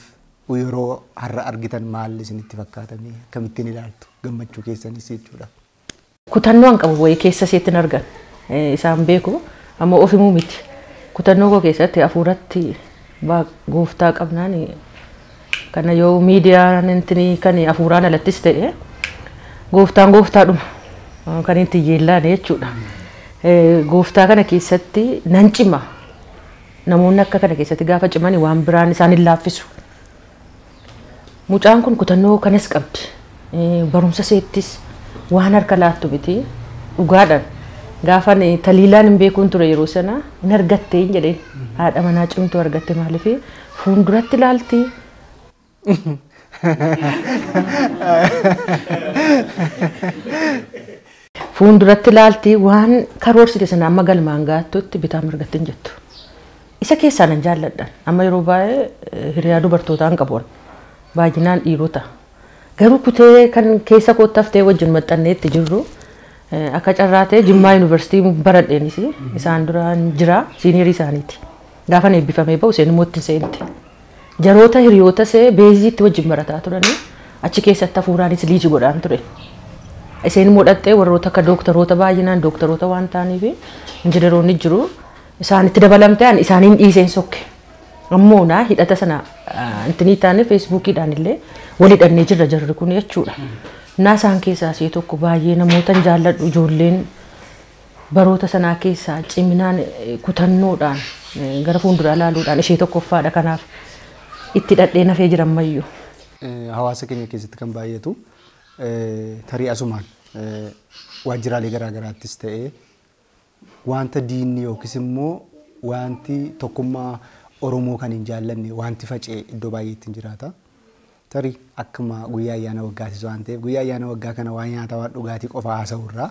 A: yeroo har'a argitan maal isinitti fakkaatame akkamittiin ilaaltu gammachuu keessanis jechuudha.
D: Kutannoo an qabu wayii keessa seetti argan isaan beeku ammoo ofimuu miti. Kutannoo koo keessatti hafuuratti gooftaa qabnaan kana yoo miidiyaan intini kan hafuuraan alattis ta'e gooftaan gooftaadhuma kan itti yeellaan jechuudha. Gooftaa kana keessatti nan cima. Namoonni akka kana keessatti gaafa ciman waan biraan isaan hin laaffisu. Mucaan kun kutannoo kanas qabdi. Barumsa seettis waan harka laattu miti dhugaadhaan. Gaafa Taliilaan hin beekuun ture yeroo sana hin argattee jedheen haadha manaa cimtuu argatte maaliif fuulduratti ilaalti. Fuulduratti ilaalti waan karoorsite sana amma galmaan gaattutti bitaa mirgattiin jettu. Isa keessaa nan jaalladhan amma yeroo baay'ee hiriyaa dubartootaan qabuun baay'inaan dhiirota. Garuu kutee kan keessa koottaftee wajjin maxxanneetti jirru akka carraatee Jimmaa Yuunivarsiitii baradheenis isaan duraan jira siiniyerii isaaniiti. Gaafa eebbifamee ba'u isheen immoo itti seente. Jaroota hiriyoota see beeziitti wajjin barataa turanii achi keessatti hafuuraanis liiji godhaan ture. Isheen immoo dhattee warroota akka dooktaroota baay'inaan dooktaroota waan ta'aniif injineroonni jiru isaanitti dabalamtee isaaniin dhiiseen sokke. Ammoo naa hidhata sana intini taane feesbuukiidhaan illee wal hidhannee jirra jarri kun jechuudha. Naa isaan keessaa ishee tokko baay'ee namoota jaalladhu ijoolleen baroota sanaa keessaa ciminaan kutannoodhaan gara fuulduraa ilaaluudhaan ishee tokkoffaadha kanaaf itti dhadhee nafee jiran mayyuu.
A: Hawaasa keenya keessatti kan baay'atu tarii asumaan waajjiraalee garaagaraattis ta'ee wanta diinni yookiis immoo wanti tokkummaa Oromoo kan hin jaallanne wanti facee iddoo baay'eetti hin jiraata. Tarii akkuma guyyaa ayyaana waggaatiis waan ta'eef guyyaa ayyaana waggaa kana waan nyaataa waan dhugaatii qofa haasa'urraa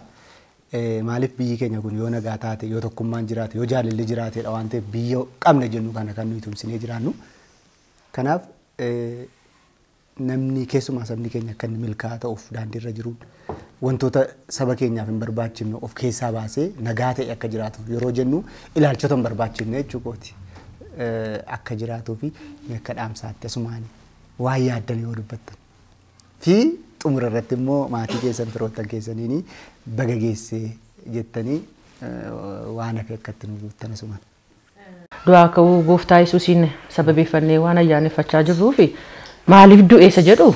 A: maaliif biyyi keenya kun yoo nagaa taate yoo tokkummaan jiraate yoo jaalalli jiraatedha waan ta'eef biyya qabna jennu kana kan nuyi tumsinee jiraannu. Kanaaf namni keessumaa sabni keenya akka inni milkaa'aa ta'uuf daandiirra jiru wantoota saba keenyaaf hin barbaachifne of keessaa baasee nagaa ta'e akka jiraatu yeroo jennu ilaalchota hin barbaachifne jechuukooti akka jiraatuu fi akka dhaamsaatti asumaan waan yaaddan yoo dubbattan fi xumura irratti immoo maatii keessan firoottan keessaniin baga geessee jettanii waan hafe akkatti nu guuttan asumaan.
D: Du'aa ka'uu gooftaa Yesuusiin sababeeffannee waan ayyaaneffachaa jirruu fi maaliif du'e isa jedhu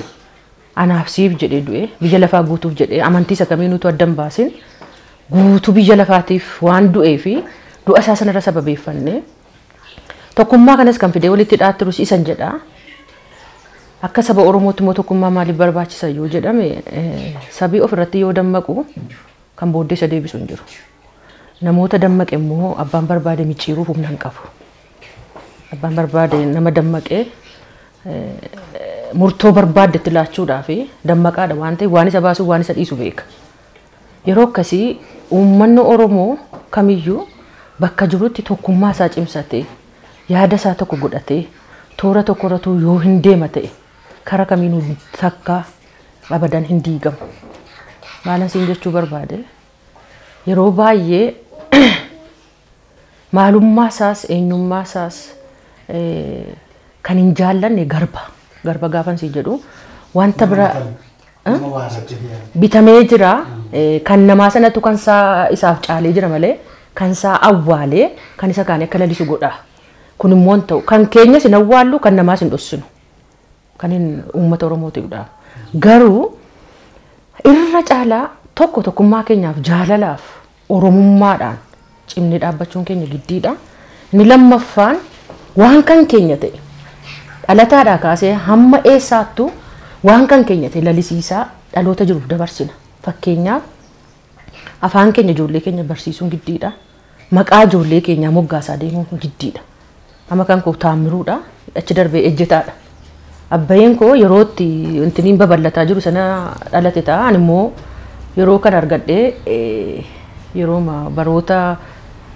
D: anaaf siif jedhee du'e biyya lafaa guutuuf jedhee amantii isa kamiinuutu addan baasin guutuu biyya lafaatiif waan du'ee fi du'a isaa sanarra sababeeffannee tokkummaa kanas kan fidee walitti hidhaattirus isan jedha. Akka saba Oromootti immoo tokkummaa maaliif barbaachisa yoo jedhame sabii ofirratti yoo dammaqu kan booddee isa deebisu hin jiru. Namoota dammaqe immoo abbaan barbaade micciiruuf humna hin qabu. Abbaan barbaade nama dammaqee murtoo barbaaddetti laachuudhaaf dammaqaadha waan ta'eef waan isa baasuuf waan isa dhiisu beeka. Yeroo akkasii uummanni Oromoo kamiyyuu bakka jirutti tokkummaa isaa cimsatee yaada isaa tokko godhatee toora tokkorratu yoo hin deema ta'e karaa kamiinuu takka abadan hin diigamu. Maalan siin jechuu barbaade yeroo baay'ee maalummaa isaas eenyummaa isaas kan hin jaallanne garba gaafan siin jedhu wanta bira bitamee jira kan namaa sanatu kan isaaf caalee jira malee kan isaa awwaalee kan isa kaanii akka lalisu godha. Kun immoo ta'u kan keenyas hin awwaallu kan namaas hin dhossinu kan hin uummata Oromootiidha. Garuu irra caalaa tokkummaa keenyaaf jaalalaaf Oromummaadhaan cimnee dhaabbachuun keenya giddiidha. Inni lammaffaan waan kan keenya ta'e dhalataadhaa kaasee hamma eessaattuu waan kan keenya ta'e lalisiisaa dhaloota jiruuf dabarsina. Fakkeenyaaf afaan keenya ijoollee keenya barsiisuun giddiidha. Maqaa ijoollee keenyaa moggaasaa deemuun giddiidha. Amma kan koo Taammiruudha. Achi darbee Ejjetaadha. Abbayeen koo yerootti intiniin babal'ataa jiru sana dhalate ta'a. Ani immoo yeroo kan argadhee yeroo baroota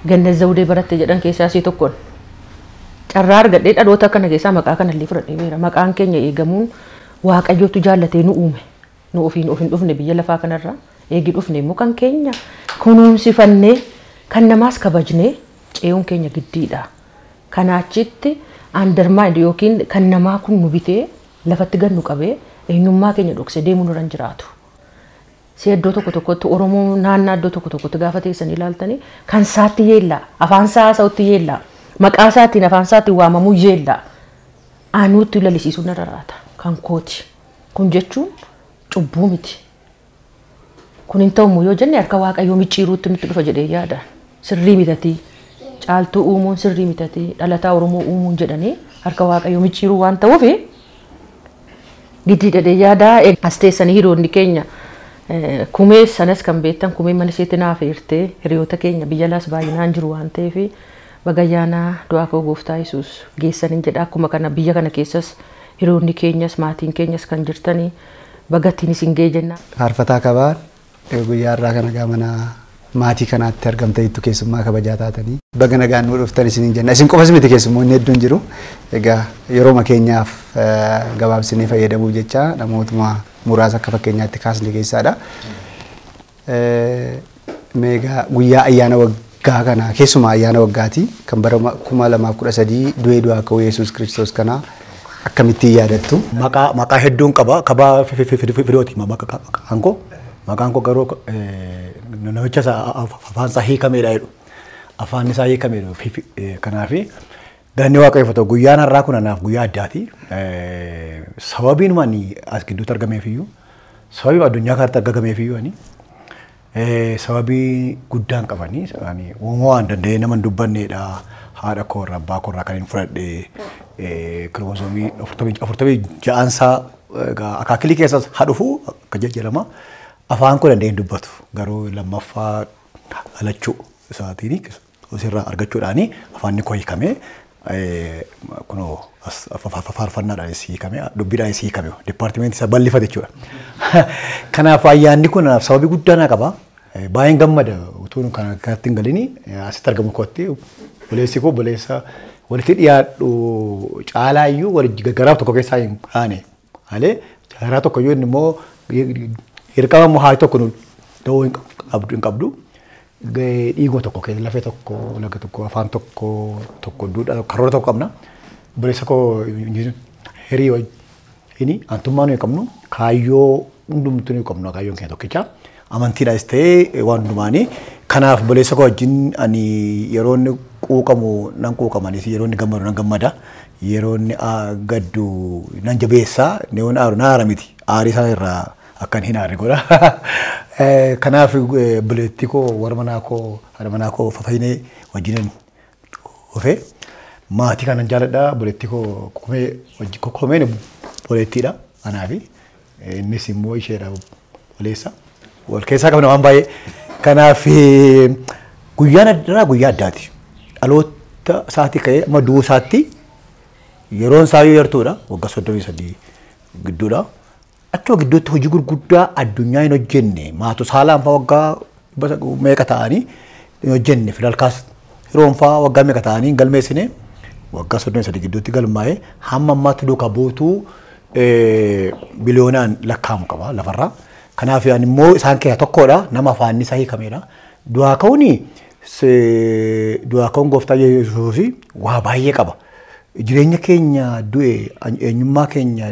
D: Gannet Zawudee baratte jedhan keessaa isii tokkoon carraa argadhee dhaloota kana keessaa maqaa kanallee fudhadhee beera. Maqaan keenya eegamuun Waaqayyootu jaallatee nu uume. Nu ofiin of hin dhufne biyya lafaa kanarra eegi dhufne immoo kan keenya kunuunsifannee kan namaas kabajnee ce'uun keenya giddiidha. Kanaachitti undermined yookiin kan namaa kun nu bitee lafatti gannu qabee eenyummaa keenya dhoksee deemuu nurra hin jiraatu. Si iddoo tokkotti Oromoo naannaa iddoo tokkotti gaafa teessan ilaaltanii kan isaatti yeellaa afaan isaa haasa'utti yeellaa maqaa isaatiin afaan isaatiin waamamuu yeellaa aanuutti lalisiisuu narra raata kan kooti. Kun jechuun cubbuu miti. Kun hin ta'u yoo jenne harka Waaqayyoo micciiruutti nutti dhufa jedhee yaada. Sirrii mitatii caaltuu uumuun sirrii mitatii dhalataa Oromoo uumuun jedhanii harka Waaqayyoo micciiruu waan ta'uuf giddi dhadhee yaada. As teessanii hiriyoonni keenya kumee sanas kan beektan kumee mana isheetti naaf hirtee hiriyoota keenya biyya laas baay'inaan jiru waan ta'eef bagayyaanaa du'aa koo Gooftaa Yesuus geessaniin jedha. Akkuma kana biyya kana keessas hiriyoonni keenyas maatiin keenyas kan jirtanii bagattiin isin ga'e jenna.
A: Faarfataa kabaan guyyaa irraa kana gaamana maatii kanaatti argamtaniittu keessummaa kabajaa taatanii baga nagaan nu dhuftan isiniin jenna. Isin qofas miti keessummoonni hedduun jiru. Egaa yeroo keenyaaf gabaabsinee fayyadamuuf jecha namootuma muraasa akka fakkeenyaatti kaasne keessaadha. Meegaa guyyaa ayyaana waggaa kana keessumaa ayyaana waggaati kan bara 2013 du'aa ka'uu Yesuus Kiristoos kana akkamitti yaadattu?
E: Maqaa hedduun qaba. Kabaa fidooti maqaan koo garuu namicha afaan isaa hiikameedha jedhu. Afaan isaa hiikameedha. Kanaaf galanni Waaqayyoof guyyaan har'aa kun anaaf guyyaa addaati. Sababiin ani as gidduutti argameefiyyuu sababii addunyaa kanatti argameefiyyuu ani sababii guddaan qabanii uumaa waan danda'ee nama hin dubbanneedha. Haadha koorraa abbaa koorraa kan hin fudhadhee kiromosoomii 46 akaakilii keessas hadhufu akka jedhama. Afaan koo danda'ee hin dubbatu garuu lammaffaa dhalachuu isaatiin osirraa argachuudhaani afaanni koo hiikamee kunoo faarfannaadhaan hiikamee dubbiidhaan hiikamee dipaartimentii isa bal'ifate jechuudha. Kanaaf ayyaanni kun sababii guddaa naa qaba. Baay'een gammada utuu kanatti hin galini asitti argamu kootti boleessi koo boleessa walitti dhiyaadhu caalaayyuu walitti garaaf tokko keessaa hin kaane malee garaa tokko yoo inni immoo hirqama immoo haati tokko ta'uu hin qabdu dhiiguma tokko keessa lafee tokko laga tokko afaan tokko duudhaa karoora tokko qabna boleessa koo hirii inni antummaan hin qabnu kaayyoo hundumtuu hin qabnu kaayyoon keenya tokkicha amantiidhaas ta'ee waan hundumaanii kanaaf boleessa koo wajjin ani yeroo inni quuqamu nan quuqamanis yeroo inni gammadu nan gammada yeroo inni gaddu nan jabeessa yeroo inni aaru na aara miti aarii isaa irraa akkan hin aarre godha. Kanaaf boleettii koo warra manaa koo haadha manaa koo fafaynee wajjinan dhufee maatii kanan jaalladha boleettii koo komeen boleettiidha anaafi innis immoo isheedha boleessa wal keessaa qabna waan baay'ee. Kanaaf guyyaan addaa guyyaa addaati. Dhaloota isaatii ka'ee amma du'uu isaatti yeroon isaa yoo yartuudha waggaa 33 gidduudha. Achuma gidduutti hojii gurguddaa addunyaa hin hojjenne maatos haalaan fa'aa waggaa meeqa ta'anii hin hojjenne Fidel hiroonfaa waggaa meeqa ta'anii galmeessine waggaa 33 gidduutti galmaa'ee hamma ammaatti duukaa buutuu biliyoonaan lakkaa'amu qaba lafarraa. Kanaaf yaan immoo isaan keessaa tokkodha nama afaan isaa hiikamedha. Du'aa ka'uun gooftaa Yesuus waa baay'ee qaba. Jireenya keenya du'e eenyummaa keenya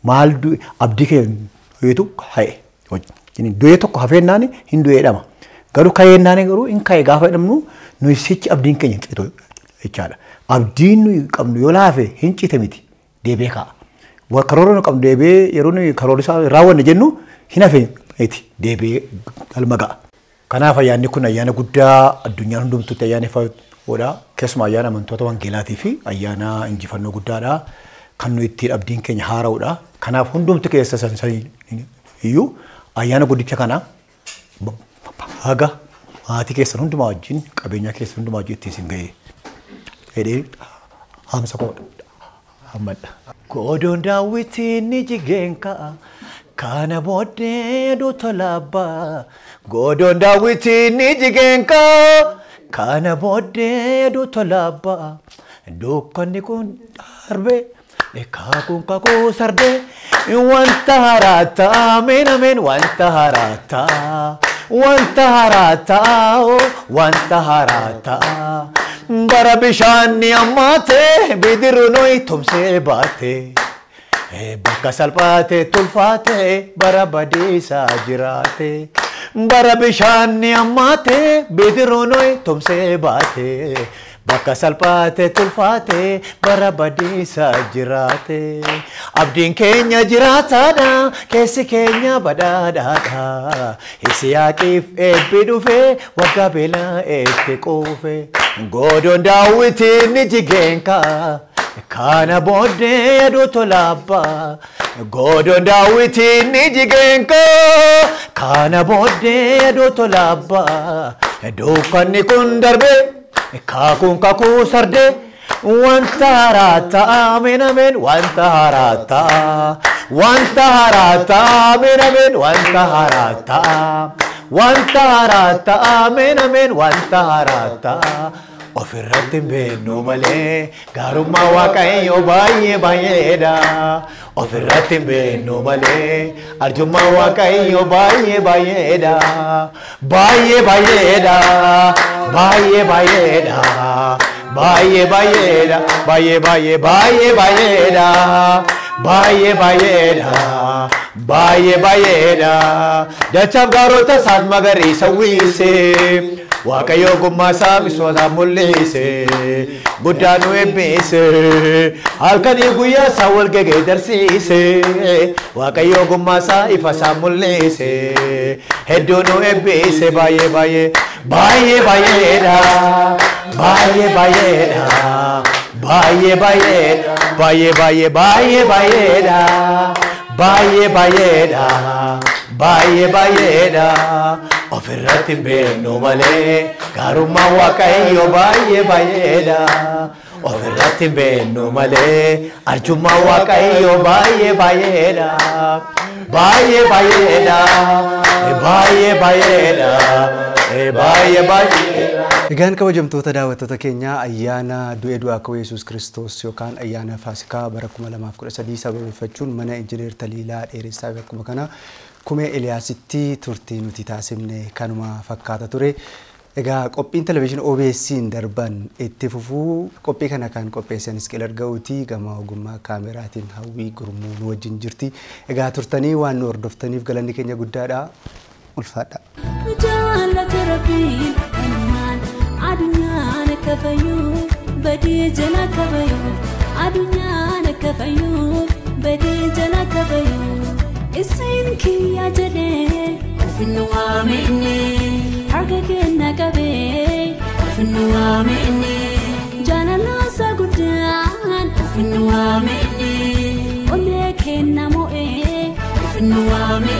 E: maal du'e abdii keenya ha'e. Du'ee tokko hafeennaan hin du'eedhama. Garuu ka'eennaan garuu hin ka'e gaafa jedhamnu nuyi sichi abdiin keenya citu jechaadha. Abdiin nuyi qabnu yoo laafe hin cite miti deebee ka'a. Karoora nu qabnu deebee yeroo nuyi karoora isaa raawwanne jennu hin hafe miti deebee galma ga'a. Kanaaf ayyaanni kun ayyaana guddaa addunyaan hundumtuutti ayyaaneffatudha. Keessumaa ayyaana amantoota wangeelaatii fi ayyaana injifannoo guddaadha. Kan nuyi ittiin abdiin keenya haara'udha. Kanaaf hundumtu keessa iyyuu ayyaana guddicha kana haga maatii keessan hundumaa wajjin qabeenya keessan hundumaa wajjin ittiin isin ga'e jedhee haamsa koodha hammadha. Goodoon daawwitiin ni jigeen ka'a kana booddee duuta laabbaa. Goodoon daawwitiin ni jigeen ka'a kana booddee duuta laabbaa. Dukkanni kun darbee kakuu sardee wanta haraata meenameen wanta haraata. Wanta harata bara bishaanni ammaate bidiru noy tumsee baate bakka salphaate tulfaate bara badiisa jiraate bara bishaanni ammaate bidiru noy tumsee baate bakka salphaate tulfaate bara badiisa jiraate abdiin keenya jiraataadha keessi keenya badhaadhaadha Isiyaaqiif eebbi dhufe waggaa beelaa itti quufe goodoon daawwitiin ni jigeen ka'a kana booddee duuta laabbaa. Goodoon daawwitiin ni jigeen ka'a kana booddee duuta laabbaa. Dukkanni kun darbee kakuu sardee wanta haraata meenameen wanta haraata. Wanta harata meenameen wanta harata. Wanta harata meenameen wanta harata. Ofirratti beenu malee gaarummaa waaqayyoo baay'ee baay'eedha. Ofirratti beenu malee arjummaa waaqayyoo baay'ee baay'eedha. Baay'ee baay'eedha. Baay'ee baay'eedha. Baay'ee baay'eedha. Baay'ee baay'ee baay'ee baay'eedha. Baay'ee baay'eedha. Baay'ee baay'eedha. Dachaaf gaarota isaas magariisa uwwisee. Waaqayyo gummaa isaa misoota mul'ise guddaa nu eebbise halkanii guyyaa isaa wal geeddarsiise Waaqayyo gummaa isaa ifa isaa mul'ise hedduu nu eebbise baay'ee baay'ee baay'ee baay'eedha baay'ee baay'eedha baay'ee baay'eedha baay'ee baay'ee baay'ee baay'eedha baay'ee baay'eedha baay'ee baay'eedha. Ofirratti beenu malee gaarummaa waaqayyoo baay'ee baay'eedha. Ofirratti beenu malee arjummaa waaqayyoo baay'ee baay'eedha. Baay'ee baay'eedha. Baay'ee baay'eedha. Baay'ee baay'eedha.
A: Egaan kabajamtoota daawwattoota keenyaa ayyaana du'ee du'aa ka'uu Yesuus Kiristoos yookaan ayyaana Faasikaa bara 2013 sababeeffachuun mana Injiinar Taliilaa Dheeressaa akkuma kana Kumee Eliyaasitti turtii nuti taasifne kanuma fakkaata ture. Egaa qophiin televezyiinii OBS'n darban itti fufuu qophii kana kan qopheessan Isqeel Arga'uutii gama ogummaa kaameraatiin Hawwii Gurmuu nu wajjin jirti. Egaa turtanii waan nu hordoftaniif galanni keenya guddaadha. Ulfaadha.
C: Jaallatee Rabbiin kanumaan addunyaan akka fayyuu badii jala akka fayyuu addunyaan akka fayyuu badii jala akka fayyuu. Isin kiyya jedhee ofinnu waamenne harka kenna qabee ofinnu waamenne jaalalaasa guddaan ofinnu waamenne olee kenna mo'ee ofinnu waamenne.